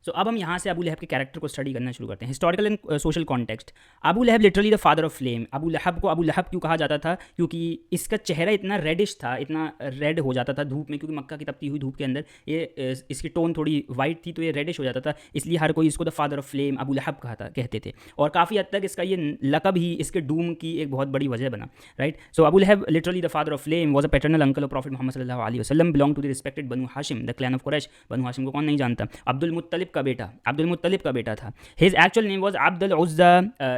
सो अब हम यहाँ से अबू लहब के कैरेक्टर को स्टडी करना शुरू करते हैं। Historical and social context. Abu Lahab literally the father of flame. Abu Lahab को अबू लहब क्यों कहा जाता था? क्योंकि इसका चेहरा इतना रेडिश था, इतना रेड हो जाता था धूप में, क्योंकि मक्का की तपती हुई धूप के अंदर ये इसकी टोन थोड़ी वाइट थी तो ये रेडिश हो जाता था, इसलिए हर कोई इसको the father of flame Abu Lahab कहते थे। और काफ़ी हद तक इसका ये लकब ही इसके डूम की एक बहुत बड़ी वजह बना, right. So Abu Lahab literally the father of flame was a paternal uncle of prophet Mohammad सल्लल्लाहु अलैहि वसल्लम, belong to the respected Banu Hashim the clan of Quraysh. Banu Hashim को कौन नहीं जानता? अब्दुल मुत्तलिब का बेटा, अब्दुल मुत्तलिब का बेटा था। His actual name was Abdul Uzza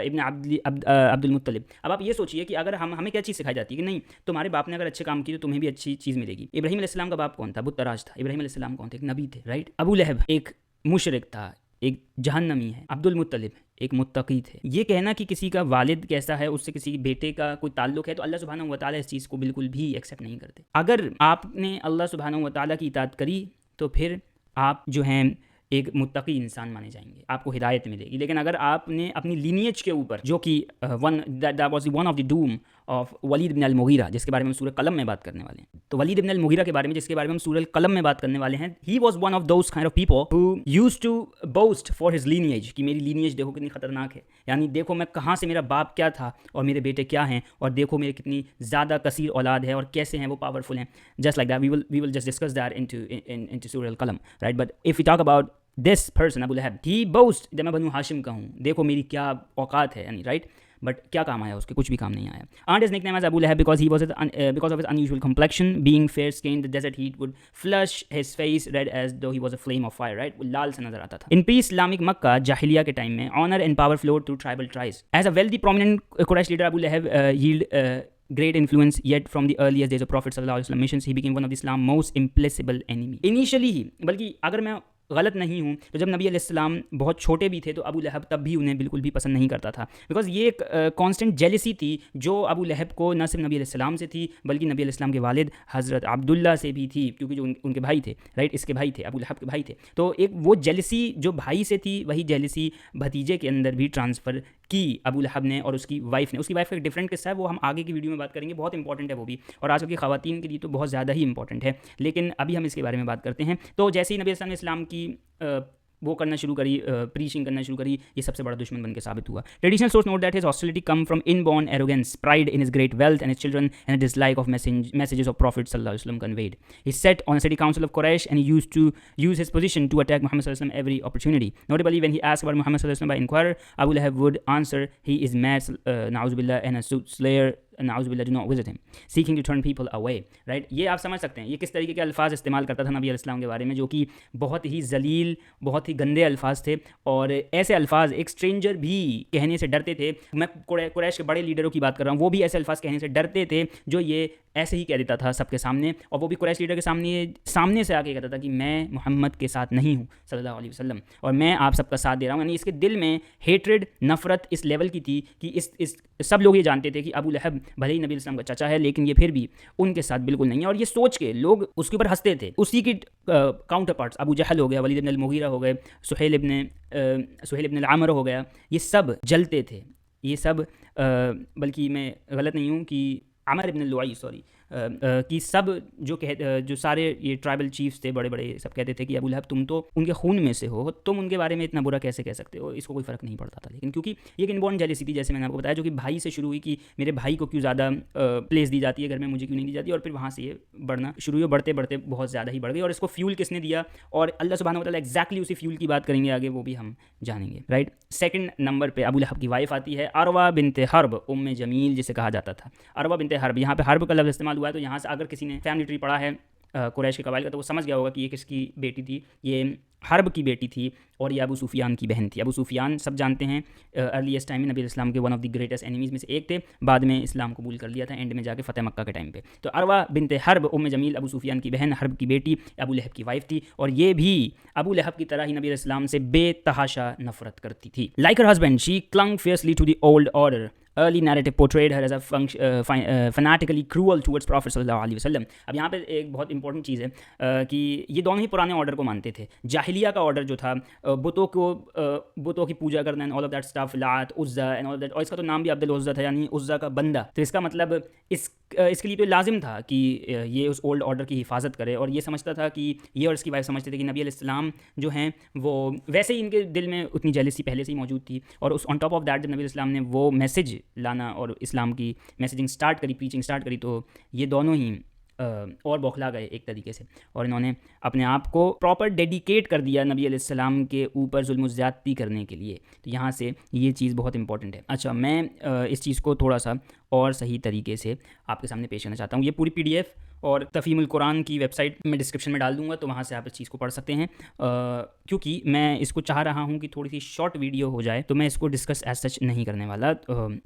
ibn Abdul Muttalib. अब आप ये सोचिए कि अगर हमें क्या चीज़ सिखाई जाती है कि नहीं, तुम्हारे बाप ने अगर अच्छे काम किए तो तुम्हें भी अच्छी चीज़ मिलेगी। इब्राहीम अलैहिस्सलाम का बाप कौन था? बुत तराश था। इब्राहीम अलैहिस्सलाम कौन थे? एक नबी थे, राइट। अबू लहब एक मुशरिक था, एक जहन्नमी है। अब्दुल मुत्तलिब एक मुत्तकी थे। ये कहना कि किसी का वालिद कैसा है उससे किसी बेटे का कोई ताल्लुक है, तो अल्लाह सुब्हानहू व तआला इस चीज़ को बिल्कुल भी एक्सेप्ट नहीं करते। अगर आपने अल्लाह सुब्हानहू व तआला की इताअत करी तो फिर आप जो हैं एक मुत्तकी इंसान माने जाएंगे, आपको हिदायत मिलेगी। लेकिन अगर आपने अपनी लीनियज के ऊपर, जो कि that was one of the doom of Walid ibn al Mughira, जिसके बारे में हम सूरह कलम में बात करने वाले हैं, तो वलीद इब्न अल मुगीरा के बारे में जिसके बारे में हम सूरह कलम में बात करने वाले हैं, he was one of those kind of people who used to boast for his lineage, कि मेरी लीनियज देखो कितनी खतरनाक है, यानी देखो मैं कहाँ से, मेरा बाप क्या था और मेरे बेटे क्या हैं, और देखो मेरे कितनी ज़्यादा कसीर औलाद है और कैसे हैं वो पावरफुल हैं। Just like that we will just discuss that into Surah al Qalam, right. But if we talk about this person Abu Lahab, he boast जब मैं बनु हाशिम का हूँ, देखो मेरी क्या औकात है, यानी राइट। बट क्या काम आया उसके? कुछ भी काम नहीं आया। Earned his nickname as Abu Lahab because because of his unusual complexion, being fair-skinned, the desert heat would flush his face red as though he was a flame of fire, right? वो लाल से नजर आता था। In pre-Islamic Makkah, जाहिलिया के time में, honor and power flowed through tribal tribes. As a wealthy, prominent Quraysh leader, Abu Lahab yielded great influence, yet from the earliest days of Prophet sallallahu alaihi wasallam missions, he became one of Islam's most implacable enemy. Initially ही, बल्कि अगर मैं गलत नहीं हूँ तो जब नबी अलैहिस्सलाम बहुत छोटे भी थे तो अबू लहब तब भी उन्हें बिल्कुल भी पसंद नहीं करता था, बिकॉज ये एक कांस्टेंट जेलसी थी जो अबू लहब को न सिर्फ नबी अलैहिस्सलाम से थी बल्कि नबी अलैहिस्सलाम के वालिद हज़रत अब्दुल्ला से भी थी, क्योंकि जो उनके भाई थे, राइट, इसके भाई थे, अबू लहब के भाई थे। तो एक वो जेलसी जो भाई से थी वही जेलसी भतीजे के अंदर भी ट्रांसफ़र की अबू लहब ने और उसकी वाइफ ने। उसकी वाइफ का एक डिफरेंट किस्सा है, वो हम आगे की वीडियो में बात करेंगे, बहुत इंपॉर्टेंट है वो भी, और आजकल की ख़वातीन के लिए तो बहुत ज़्यादा ही इंपॉर्टेंट है, लेकिन अभी हम इसके बारे में बात करते हैं। तो जैसे ही नबी अलैहि इस्लाम की वो करना शुरू करी, प्रीचिंग करना शुरू करी, ये सबसे बड़ा दुश्मन बन के साबित हुआ। Traditional source note that his hostility come from inborn arrogance, pride in his great wealth and his children and dislike of messages of prophet सल्लल्लाहु अलैहि वसल्लम conveyed. He set on city council of Quraysh and he used to use his position to attack Muhammad sallallahu alaihi wasallam every opportunity. Notably, when he asked about Muhammad sallallahu alaihi wasallam by inquirer, Abu Lahab would answer, "He is mad, na'uz billah, and a sooth slayer, नाउज़ बिल्लाह, do not visit him, seeking to turn people away", right. ये आप समझ सकते हैं ये किस तरीके के अल्फाज इस्तेमाल करता था नबी अलैहिस्सलाम के बारे में, जो कि बहुत ही जलील, बहुत ही गंदे अल्फाज थे, और ऐसे अल्फाज एक स्ट्रेंजर भी कहने से डरते थे। मैं कुरैश के बड़े लीडरों की बात कर रहा हूँ, वो भी ऐसे अल्फाज कहने से डरते थे, जो ये ऐसे ही कह देता था सबके सामने, और वो भी कुरैश लीडर के सामने से आके कहता था कि मैं मोहम्मद के साथ नहीं हूँ सल्लल्लाहु अलैहि वसल्लम, और मैं आप सबका साथ दे रहा हूँ। यानी इसके दिल में हेट्रेड, नफरत इस लेवल की थी कि इस सब लोग ये जानते थे कि अबू लहब भले ही नबी अलैहि का चाचा है, लेकिन ये फिर भी उनके साथ बिल्कुल नहीं है, और ये सोच के लोग उसके ऊपर हंसते थे। उसी की काउंटर पार्ट्स अबू जहल हो गया, वलीद इब्न अल मुगीरा हो गए, सुहेल इब्न अल आमर हो गया, ये सब जलते थे, ये सब बल्कि मैं गलत नहीं हूँ कि आमिर इब्न लुआई, सॉरी, कि सब जो सारे ये ट्राइबल चीफ्स थे बड़े बड़े, सब कहते थे कि अबू लहब तुम तो उनके खून में से हो, तुम उनके बारे में इतना बुरा कैसे कह सकते हो। इसको कोई फ़र्क नहीं पड़ता था, लेकिन क्योंकि ये एक इनबॉर्न जेलसी थी, जैसे मैंने आपको बताया, जो कि भाई से शुरू हुई कि मेरे भाई को क्यों ज़्यादा प्लेस दी जाती है घर में, मुझे क्यों नहीं दी जाती, और फिर वहाँ से ये बढ़ना शुरू हुई, बढ़ते बढ़ते बहुत ज़्यादा ही बढ़ गई। और इसको फ्यूल किसने दिया, और अल्लाह सुब्हानहू व तआला एग्जैक्टली उसी फ्यूल की बात करेंगे आगे, वो भी हम जानेंगे, राइट। सेकंड नंबर पे अबू लहब की वाइफ आती है, अरवा बिनते हर्ब, उम्मे जमील जिसे कहा जाता था। अरवा बिनते हर्ब, यहाँ पे हर्ब का लफ्ज़ इस्तेमाल हुआ है, तो यहाँ से अगर किसी ने फैमिली ट्री पढ़ा है कुरैश के कबाइल का, तो वो समझ गया होगा कि ये किसकी बेटी थी। ये हर्ब की बेटी थी, और ये अबू सुफियान की बहन थी। अबू सुफियान सब जानते हैं, अर्लीस्ट टाइम में नबी इस्लाम के one of the greatest enemies में से एक थे, बाद में इस्लाम कबूल कर लिया था एंड में जाके फ़तेह मक्का के टाइम पे। तो अरवा बिनते हर्ब उम्मे जमील, अबू सुफियान की बहन, हर्ब की बेटी, अबू लहब की वाइफ थी, और ये भी अबू लहब की तरह ही नबी इस्लाम से बेतहाशा नफरत करती थी। Like her husband, she clung fiercely to the old order. Early narrative portrayed her as a fanatically cruel towards Prophet sallallahu alaihi wasallam. अब यहाँ पे एक बहुत इंपॉर्टेंट चीज़ है कि ये दोनों ही पुराने ऑर्डर को मानते थे। जाहिलिया का ऑर्डर जो था, बुतों की पूजा करना and all of that stuff, लात, उज़्ज़ा एंड ऑल दैट, और इसका तो नाम भी अब्दुल उज़्ज़ा था, यानी उज़्ज़ा का बंदा। तो इसका मतलब इसके लिए तो लाजिम था कि ये उस ओल्ड ऑर्डर की हिफाजत करे, और ये समझता था कि ये और इसकी वाइफ समझते थे कि नबी अलैहिस्सलाम जो हैं वो वैसे ही इनके दिल में उतनी जेलसी पहले से ही मौजूद थी, और उस ऑन टॉप ऑफ दैट जब नबी अलैहिस्सलाम ने वो मैसेज लाना और इस्लाम की मैसेजिंग स्टार्ट करी, प्रीचिंग स्टार्ट करी, तो ये दोनों ही और बौखला गए एक तरीके से, और इन्होंने अपने आप को प्रॉपर डेडिकेट कर दिया नबी अलैहिस्सलाम के ऊपर जुल्म ज़्यादती करने के लिए। तो यहाँ से ये चीज़ बहुत इंपॉर्टेंट है। अच्छा, मैं इस चीज़ को थोड़ा सा और सही तरीके से आपके सामने पेश करना चाहता हूँ। ये पूरी PDF और तफ़हीमुल कुरान की वेबसाइट मैं डिस्क्रिप्शन में डाल दूंगा, तो वहाँ से आप इस चीज़ को पढ़ सकते हैं। क्योंकि मैं इसको चाह रहा हूँ कि थोड़ी सी शॉर्ट वीडियो हो जाए, तो मैं इसको डिस्कस एज सच नहीं करने वाला,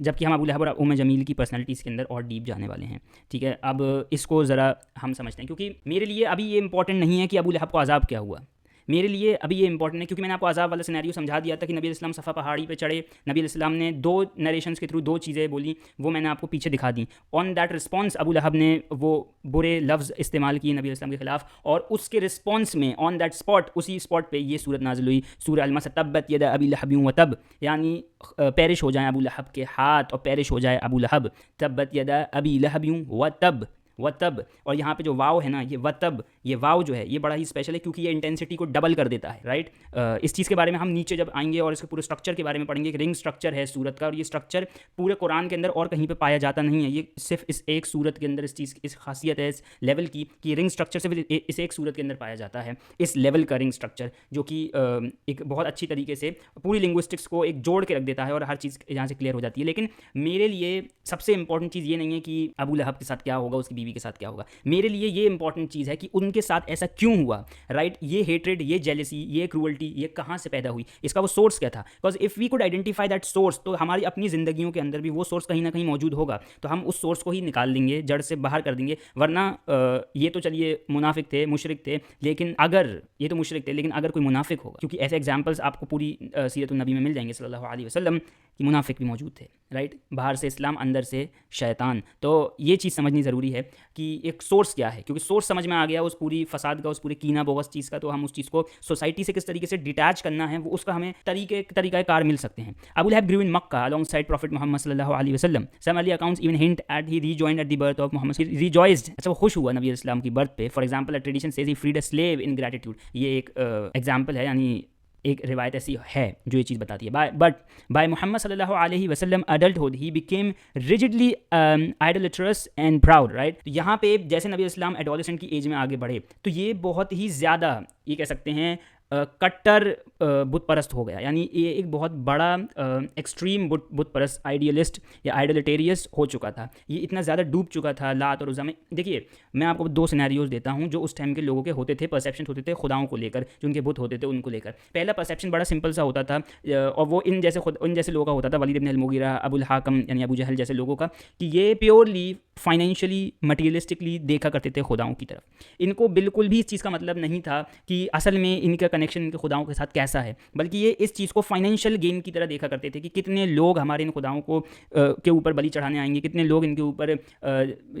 जबकि हम अबू लहब और उम्मे जमील की पर्सनैलिटीज़ के अंदर और डीप जाने वाले हैं। ठीक है, अब इसको ज़रा हम समझते हैं, क्योंकि मेरे लिए अभी ये इंपॉर्टेंट नहीं है कि अबू लहब को अज़ाब क्या हुआ। मेरे लिए अभी ये इंपॉर्टेंट है क्योंकि मैंने आपको अज़ाब वाला सिनेरियो समझा दिया था कि नबी अलैहिस्सलाम सफ़ा पहाड़ी पे चढ़े, नबी अलैहिस्सलाम ने 2 नरेशंस के थ्रू 2 चीज़ें बोली, वो मैंने आपको पीछे दिखा दी। ऑन दैट रिस्पॉन्स अबू लहब ने वो बुरे लफ्ज़ इस्तेमाल किए नबी अलैहिस्सलाम के ख़िलाफ़, और उसके रिस्पॉन्स में ऑन दैट स्पॉट, उसी स्पॉट पे ये सूरत नाज़िल हुई, सूरह अल-मस, तब्बत यदा अबी लहब व तब, यानी पेरिश हो जाए अबू लहब के हाथ और पेरिश हो जाए अबू लहब, तब्बत यदा अबी लहब व तब, व तब। और यहाँ पे जो वाव है ना, ये व तब, ये वाव जो है ये बड़ा ही स्पेशल है क्योंकि ये इंटेंसिटी को डबल कर देता है, राइट। इस चीज़ के बारे में हम नीचे जब आएंगे और इसके पूरे स्ट्रक्चर के बारे में पढ़ेंगे कि रिंग स्ट्रक्चर है सूरत का, और ये स्ट्रक्चर पूरे कुरान के अंदर और कहीं पे पाया जाता नहीं है, ये सिर्फ इस एक सूरत के अंदर इस चीज़ इस खासियत है इस लेवल की कि रिंग स्ट्रक्चर सिर्फ इस एक सूरत के अंदर पाया जाता है, इस लेवल का रिंग स्ट्रक्चर, जो कि एक बहुत अच्छी तरीके से पूरी लिंग्विस्टिक्स को एक जोड़ के रख देता है और हर चीज़ यहाँ से क्लियर हो जाती है। लेकिन मेरे लिए सबसे इंपॉर्टेंट चीज़ ये नहीं है कि अबू लहब के साथ क्या होगा, उसकी बीवी के साथ क्या होगा। मेरे लिए ये इंपॉर्टेंट चीज़ है कि उनके साथ ऐसा क्यों हुआ, राइट। ये हेट्रेड, ये जेलसी, ये क्रूअल्टी, ये कहाँ से पैदा हुई, इसका वो सोर्स क्या था। Because if we could identify that source, तो हमारी अपनी ज़िंदगियों के अंदर भी वो सोर्स कहीं ना कहीं मौजूद होगा, तो हम उस सोर्स को ही निकाल देंगे, जड़ से बाहर कर देंगे। वरना ये तो चलिए मुनाफिक थे, मुशरिक थे, लेकिन अगर ये तो मुशरिक थे, लेकिन अगर कोई मुनाफिक होगा, क्योंकि ऐसे एग्जाम्पल्स आपको पूरी सीरतुन नबी में मिल जाएंगे सल्लल्लाहु अलैहि वसल्लम कि मुनाफिक भी मौजूद थे, राइट। बाहर से इस्लाम, अंदर से शैतान। तो ये चीज़ समझनी ज़रूरी है कि एक सोर्स क्या है, क्योंकि सोर्स समझ में आ गया उस पूरी फसाद का, उस पूरे कीना बोगस चीज़ का, तो हम उस चीज़ को सोसाइटी से किस तरीके से डिटैच करना है वो उसका हमें तरीका कार मिल सकते हैं। Abu Lahab grew in Mecca alongside prophet Mohammad सल्लल्लाहु अलैहि वसल्लम। Some early accounts even hint at he rejoined at the birth of Mohammed, he rejoiced, अच्छा वो खुश हुआ नबी इस्लाम की बर्थ पे। For example a tradition says he freed a slave in gratitude, ये एक एग्जांपल है, यानी एक रिवायत ऐसी है जो ये चीज़ बताती है। बट बाय मोहम्मद सल्लल्लाहु अलैहि वसल्लम adulthood he became rigidly idolatrous and proud, right. यहाँ पे जैसे नबी इस्लाम एडोलेसेंट की एज में आगे बढ़े, तो ये बहुत ही ज़्यादा, ये कह सकते हैं कट्टर बुत परस्त हो गया, यानी ये एक बहुत बड़ा एक्सट्रीम बुत परस्त, आइडियलिस्ट या आइडोलिटेरियस हो चुका था। ये इतना ज़्यादा डूब चुका था लात और उज़्ज़ा में। देखिए, मैं आपको 2 सिनेरियोज देता हूँ जो उस टाइम के लोगों के होते थे, परसेप्शन होते थे खुदाओं को लेकर, जो उनके बुत होते थे उनको लेकर। पहला परसेप्शन बड़ा सिंपल सा होता था, और वो इन जैसे लोगों का होता था, Waleed ibn al Mughira, Abul हाकम यानी अबू जहल जैसे लोगों का, कि ये प्योरली फाइनेंशियली मटीरियलिस्टिकली देखा करते थे खुदाओं की तरफ। इनको बिल्कुल भी इस चीज़ का मतलब नहीं था कि असल में इनका कनेक्शन इनके खुदाओं के साथ कैसा है, बल्कि ये इस चीज़ को फाइनेंशियल गेन की तरह देखा करते थे कि कितने लोग हमारे इन खुदाओं को के ऊपर बलि चढ़ाने आएंगे, कितने लोग इनके ऊपर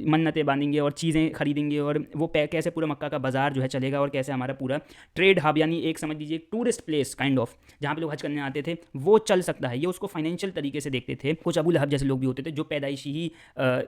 मन्नतें बांधेंगे और चीज़ें खरीदेंगे, और वो कैसे पूरा मक्का का बाजार जो है चलेगा, और कैसे हमारा पूरा ट्रेड हब, यानी एक समझ लीजिए टूरिस्ट प्लेस काइंड ऑफ, जहाँ पे लोग हज करने आते थे, वो चल सकता है। ये उसको फाइनेंशियल तरीके से देखते थे। कुछ अबू लहब जैसे लोग भी होते थे जो पैदाइशी ही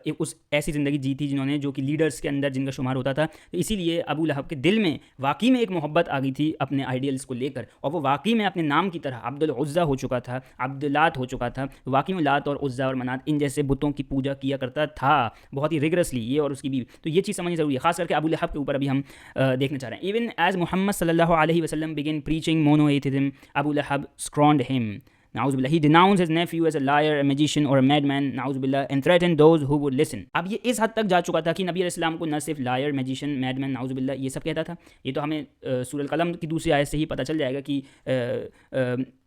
एक उस ऐसी ज़िंदगी जी थी जिन्होंने, जो कि लीडर्स के अंदर जिनका शुमार होता था। तो इसीलिए अबू लहब के दिल में वाकई में एक मोहब्बत आ गई थी अपने आइडियल्स को लेकर, और वो वाकई में अपने नाम की तरह अब्दुल उज़्ज़ा हो चुका था, अब्दुल्लात हो चुका था। वाकई में लात और उज़्ज़ा और मनात इन जैसे बुतों की पूजा किया करता था बहुत ही रिगरसली, ये और उसकी बीवी। तो ये चीज़ समझनी ज़रूरी है, खास करके अबू लहब के ऊपर अभी हम देखना चाह रहे हैं। इवन एज मोहम्मद सल्लल्लाहु अलैहि वसल्लम begin preaching monotheism, Abu Lahab scorned him, नाउज़ुबिल्लाह, he denounced his nephew as a liar, a magician or a madman, नाउज़ुबिल्लाह, and threatened those who would listen। अब ये इस हद तक जा चुका था कि नबी अलैहिस्सलाम को न सिर्फ लायर, मैजिशियन, मैडमैन, नाउज़ुबिल्लाह ये सब कहता था। ये तो हमें सूरह कलम की दूसरी आयत से ही पता चल जाएगा कि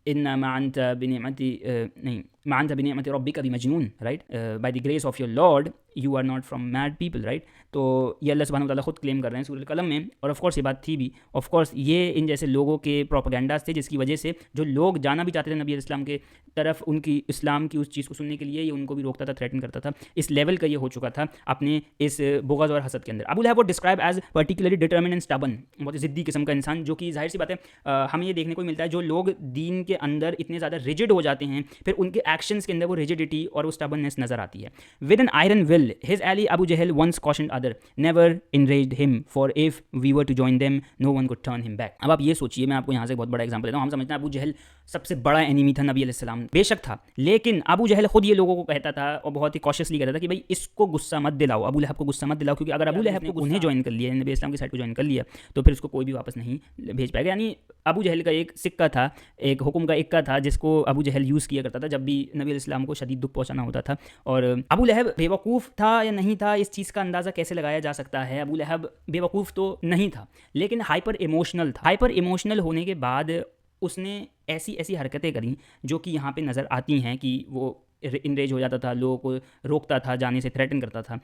इन्ना मा अंता बिनिअमति नहीं मा अंता बिनिअमति रब्बिका बिमजनून, right, by the grace of your lord you are not from mad people, right. तो ये अल्लाह सुब्हानहू व तआला खुद क्लेम कर रहे हैं सूरह कलम में, और ऑफ कोर्स ये बात थी भी। ऑफ कोर्स ये इन जैसे लोगों के प्रोपेगेंडास थे, जिसकी वजह से जो लोग जाना भी चाहते थे नबी इस्लाम के तरफ, उनकी इस्लाम की उस चीज़ को सुनने के लिए ये उनको भी रोकता था, थ्रेटन करता था। इस लेवल का ये हो चुका था अपने इस बुग़ज़ और हसद के अंदर। अबू लहब वो describe as particularly determined and stubborn, बहुत ज़िद्दी किस्म का इंसान, जो कि जाहिर सी बात है हमें ये देखने को मिलता है, जो लोग दीन के अंदर इतने ज़्यादा रिजिड हो जाते हैं, फिर उनके एक्शंस के अंदर वो रिजिडिटी और वो स्टबननेस नज़र आती है। With an iron will Jahl, his ally Abu Jahl once cautioned other, never enraged him, for if we were to join them, no one could turn him back. अब आप ये सोचिए, मैं आपको यहाँ से बहुत बड़ा एग्जांपल देता हूँ। हम समझते हैं अबू जहल सबसे बड़ा एनिमी था नबी अलैहिस्सलाम, बेशक था, लेकिन अबू जहल खुद ये लोगों को कहता था और बहुत ही कॉशियसली कहता था कि भाई इसको गुस्सा मत दिलाओ, अबू लहब को गुस्सा मत दिलाओ, क्योंकि अगर अबू लहब ने उन्हें ज्वाइन कर लिया, नबी इस्लाम की साइड को ज्वाइन कर लिया, तो फिर उसको कोई भी वापस नहीं भेज पाएगा। यानी अबू जहल का एक सिक्का था, एक हुक्म का इक्का था, जिसको अबू जहल यूज़ किया करता था जब भी नबी अलैहिस्सलाम को शदीद दुख पहुंचाना होता था। और अबू लहब बेवकूफ़ था या नहीं था, इस चीज़ का अंदाज़ा कैसे लगाया जा सकता है? अबू लहब बेवकूफ़ तो नहीं था, लेकिन हाइपर इमोशनल था। हाइपर इमोशनल होने के बाद उसने ऐसी ऐसी हरकतें करी जो कि यहाँ पे नज़र आती हैं कि वो इनरेज हो जाता था, लोगों को रोकता था, जाने से थ्रेटन करता था।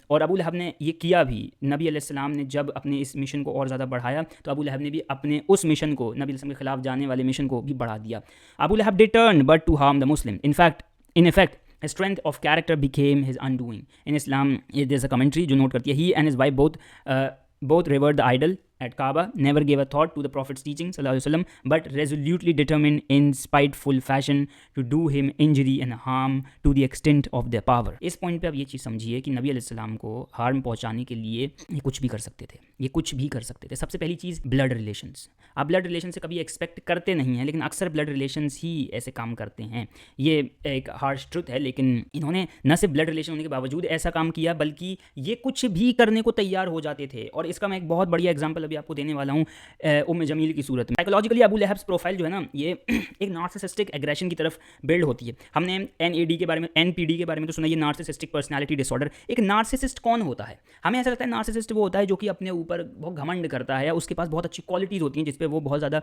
और अबू लहब ने ये किया भी। नबी अलैहिस्सलाम ने जब अपने इस मिशन को और ज़्यादा बढ़ाया, तो अबू लहब ने भी अपने उस मिशन को, नबी अलैहिस्सलाम के खिलाफ जाने वाले मिशन को भी बढ़ा दिया। Abu Lahab determined but to harm the Muslim. In effect his strength of character became his undoing. In Islam, there's a commentary जो नोट करती है, he and his wife both revered the idol at Kaaba, never gave a thought to the Prophet's teaching sallallahu alaihi wasallam, but resolutely determined in spiteful fashion to do him injury and harm to the extent of their power. इस point पे आप ये चीज़ समझिए कि नबी अलैहिस्सलाम को harm पहुंचाने के लिए ये कुछ भी कर सकते थे, ये कुछ भी कर सकते थे। सबसे पहली चीज़ ब्लड रिलेशंस। आप ब्लड रिलेशन से कभी एक्सपेक्ट करते नहीं हैं, लेकिन अक्सर ब्लड रिलेशंस ही ऐसे काम करते हैं। ये एक हार्श ट्रुथ है, लेकिन इन्होंने न सिर्फ ब्लड रिलेशन होने के बावजूद ऐसा काम किया, बल्कि ये कुछ भी करने को तैयार हो जाते थे। और इसका मैं एक बहुत बढ़िया एग्जाम्पल अभी आपको देने वाला हूँ उम्मे जमील की सूरत में। साइकोलॉजिकली अबू लहब्स प्रोफाइल जो है ना, ये एक नार्सिसिस्टिक एग्रेशन की तरफ बिल्ड होती है। हमने NAD के बारे में, NPD के बारे में तो सुना, ये नार्सिसिस्टिक पर्सनालिटी डिसऑर्डर। एक नार्सिसिस्ट कौन होता है? हमें ऐसा लगता है नार्सिसिस्ट वो होता है जो कि अपने ऊपर बहुत घमंड करता है, उसके पास बहुत अच्छी क्वालिटीज़ होती हैं जिस पे वो बहुत ज़्यादा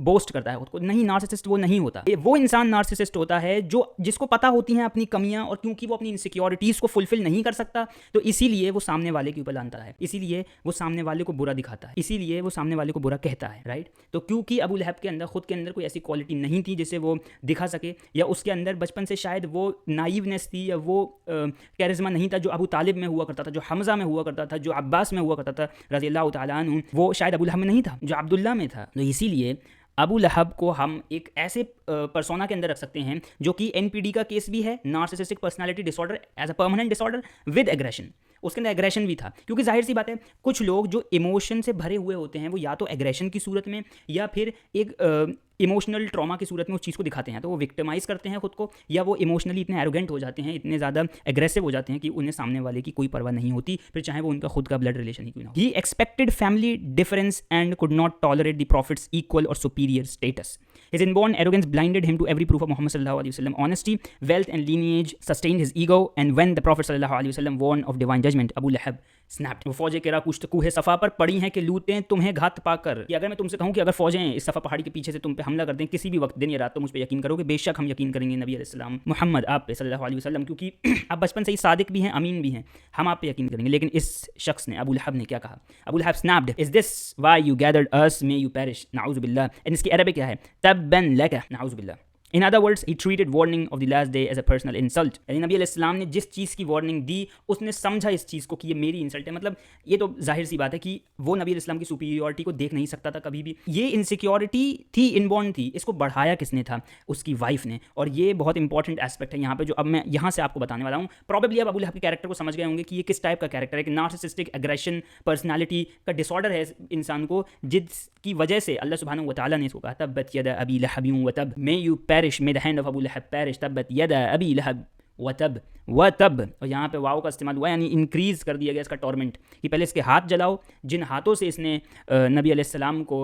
बोस्ट करता है खुद को। नहीं, नार्सिसिस्ट वो नहीं होता। वो इंसान नार्सिसिस्ट होता है जिसको पता होती हैं अपनी कमियाँ, और क्योंकि वो अपनी इनसिक्योरिटीज़ को फुलफिल नहीं कर सकता, तो इसीलिए वो सामने वाले के ऊपर लानता है, इसीलिए वो सामने वाले को बुरा दिखाता है, इसीलिए वो सामने वाले को बुरा कहता है, राइट। तो क्योंकि अबू लहब के अंदर, खुद के अंदर कोई ऐसी क्वालिटी नहीं थी जिसे वो दिखा सके, या उसके अंदर बचपन से शायद वो नाइवनेस थी, या वो कैरिज्मा नहीं था जो अबू तालिब में हुआ करता था, जो हमज़ा में हुआ करता था, जो अब्बास में हुआ करता था रज़ी अल्लाह तआला अन्हु, वो शायद अबू लहब में नहीं था, जो अब्दुल्ला में था। तो इसीलिए अबू लहब को हम एक ऐसे पर्सोना के अंदर रख सकते हैं जो कि NPD का केस भी है, narcissistic personality disorder as a permanent disorder with aggression. उसके अंदर एग्रेशन भी था, क्योंकि जाहिर सी बात है कुछ लोग जो इमोशन से भरे हुए होते हैं वो या तो एग्रेशन की सूरत में या फिर एक इमोशनल ट्रॉमा की सूरत में उस चीज़ को दिखाते हैं। तो वो विक्टिमाइज़ करते हैं खुद को, या वो इमोशनली इतने एरोगेंट हो जाते हैं, इतने ज़्यादा एग्रेसिव हो जाते हैं कि उन्हें सामने वाले की कोई परवाह नहीं होती, फिर चाहे वो उनका खुद का ब्लड रिलेशन ही क्यों ना हो। He expected family difference and could not tolerate the prophet's equal or superior status. His inborn arrogance blinded him to every proof of Muhammad sallallahu alaihi wasallam honesty, wealth and lineage sustained his ego, and when the Prophet sallallahu alaihi wasallam warned of divine judgment, Abu Lahab snapped. वो फौजें केरा कुछ तो कूहे सफ़ा पर पड़ी हैं कि लूटें तुम्हें घात पाकर। कि अगर मैं तुमसे कहूँ कि अगर फौजें इस सफ़ा पहाड़ी के पीछे से तुम पे हमला कर दें किसी भी वक्त, दिन या रात, तो मुझ पे यकीन करोगे? बेशक हम यकीन करेंगे नबी अलैहिस्सलाम, मोहम्मद आप पे सल्लल्लाहु अलैहि वसल्लम, क्योंकि आप बचपन से ही सादिक भी हैं, अमीन भी हैं, हम आप पे यकीन करेंगे। लेकिन इस शख्स ने, अबू लहब ने क्या कहा? Abu Lahab snapped, is this why you gathered us, may you perish, नाउज़ु बिल्लाह। एंड इसकी अरबिक क्या है? तब्बन लक, नाउज़ु बिल्लाह। In other words, he treated warning of the last day as a personal insult. यानी नबी अलैहिस्सलाम ने जिस चीज़ की वार्निंग दी, उसने समझा इस चीज़ को कि ये मेरी इंसल्ट है। मतलब ये तो जाहिर सी बात है कि वो नबी अलैहिस्सलाम की सुपीरियरिटी को देख नहीं सकता था कभी भी। ये इनसिक्योरिटी थी, इनबॉर्न थी, इसको बढ़ाया किसने था? उसकी वाइफ ने। और ये बहुत इंपॉर्टेंट एस्पेक्ट है यहाँ पे, जो अब मैं यहाँ से आपको बताने वाला हूँ। प्रॉबेबली अब अबू लहब के कैरेक्टर को समझ गए होंगे कि ये किस टाइप का कैरेक्टर है, कि नार्सिसिस्टिक एग्रेशन पर्सनैलिटी का डिसऑर्डर है इंसान को, जिसकी वजह से अल्लाह सुब्हानहू व तआला ने इसको कहा तब्बत यदा अबी लहब व तब, may you perish, may the hand of Abu Lahab perish, तब्बत यदा अबी लहब व तब। और यहाँ पे वाव का इस्तेमाल हुआ, यानी इंक्रीज़ कर दिया गया इसका टॉर्मेंट, कि पहले इसके हाथ जलाओ, जिन हाथों से इसने नबी अलैहिस्सलाम को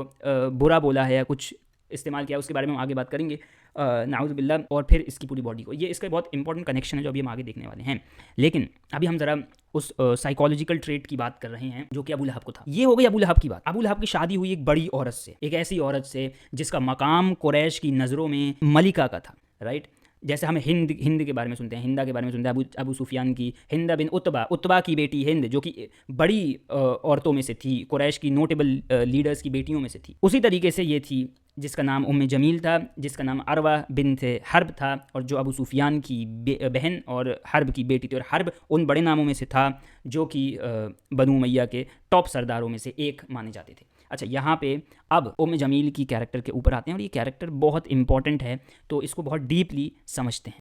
बुरा बोला है या कुछ इस्तेमाल किया, उसके बारे में हम आगे बात करेंगे, नाउज़ु बिल्लाह। और फिर इसकी पूरी बॉडी को, ये इसका बहुत इंपॉर्टेंट कनेक्शन है जो अभी हम आगे देखने वाले हैं। लेकिन अभी हम ज़रा उस साइकोलॉजिकल ट्रेट की बात कर रहे हैं जो कि अबू लहब को था। ये हो गई अबू लहब की बात। अबू लहब की शादी हुई एक बड़ी औरत से, एक ऐसी औरत से जिसका मकाम कुरैश की नज़रों में मलिका का था, राइट। जैसे हमें हिंद के बारे में सुनते हैं, हिंदा के बारे में सुनते हैं, अबू सुफियान की, हिंदा बिन उत्बा की बेटी हिंद, जो कि बड़ी औरतों में से थी, कुरैश की नोटेबल लीडर्स की बेटियों में से थी। उसी तरीके से ये थी जिसका नाम उम्मे जमील था, जिसका नाम अरवा बिन्त हर्ब था, और जो अबू सुफियान की बहन और हर्ब की बेटी थी। और हर्ब उन बड़े नामों में से था जो कि बनु उमैया के टॉप सरदारों में से एक माने जाते थे। अच्छा, यहाँ पे अब उम्मे जमील की कैरेक्टर के ऊपर आते हैं, और ये कैरेक्टर बहुत इंपॉर्टेंट है, तो इसको बहुत डीपली समझते हैं।